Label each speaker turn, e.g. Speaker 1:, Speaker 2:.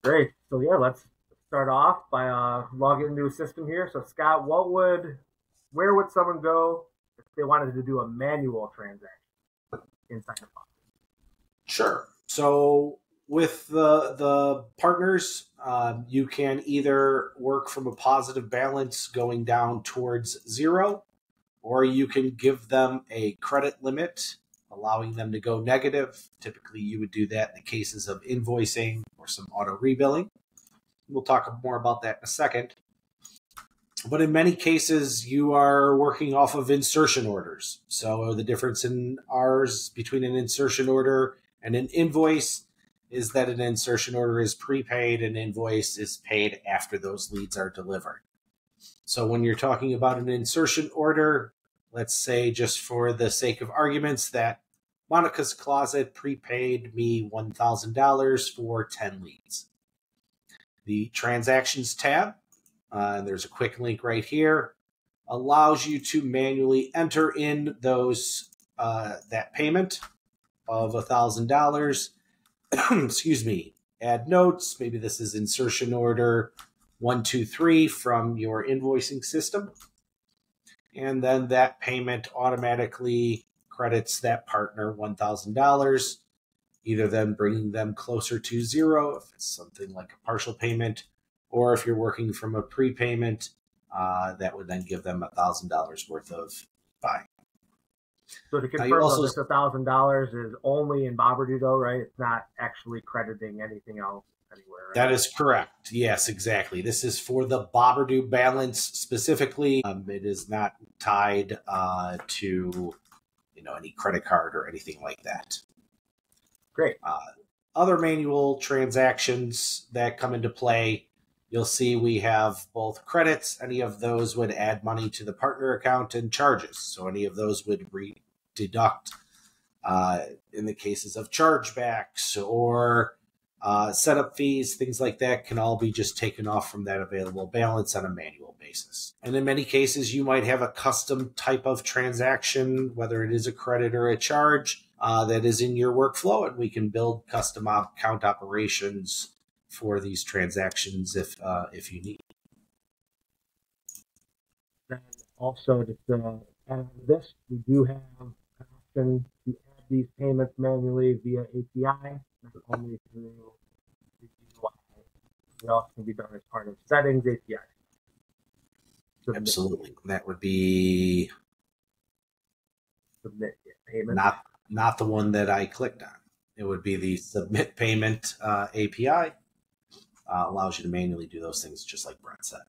Speaker 1: Great. So yeah, let's start off by logging into a system here. So Scott, where would someone go if they wanted to do a manual transaction inside of Bob?
Speaker 2: Sure. So with the partners, you can either work from a positive balance going down towards zero, or you can give them a credit limit, allowing them to go negative. Typically, you would do that in the cases of invoicing or some auto rebilling. We'll talk more about that in a second. But in many cases, you are working off of insertion orders. So the difference in ours between an insertion order and an invoice is that an insertion order is prepaid, an invoice is paid after those leads are delivered. So when you're talking about an insertion order, let's say just for the sake of arguments that Monica's Closet prepaid me $1,000 for 10 leads. The transactions tab, there's a quick link right here, allows you to manually enter in those that payment of $1,000. Excuse me. Add notes. Maybe this is insertion order 123 from your invoicing system, and then that payment automatically credits that partner $1,000. Either then bringing them closer to zero if it's something like a partial payment, or if you're working from a prepayment, that would then give them $1,000 worth of buying.
Speaker 1: So to confirm, this $1,000 is only in boberdoo, though, right? It's not actually crediting anything else anywhere. Right?
Speaker 2: That is correct. Yes, exactly. This is for the boberdoo balance specifically. It is not tied to any credit card or anything like that.
Speaker 1: Great.
Speaker 2: Other manual transactions that come into play, you'll see we have both credits. Any of those would add money to the partner account, and charges. So any of those would deduct in the cases of chargebacks or setup fees, things like that can all be just taken off from that available balance on a manual basis. And in many cases, you might have a custom type of transaction, whether it is a credit or a charge, that is in your workflow, and we can build custom account operations for these transactions if you need.
Speaker 1: And also, just add this, we do have an option to add these payments manually via API, not only through the UI. It also can be done as part of settings API.
Speaker 2: Absolutely. That would be
Speaker 1: submit payment.
Speaker 2: Not the one that I clicked on. It would be the submit payment API. Allows you to manually do those things just like Brett said.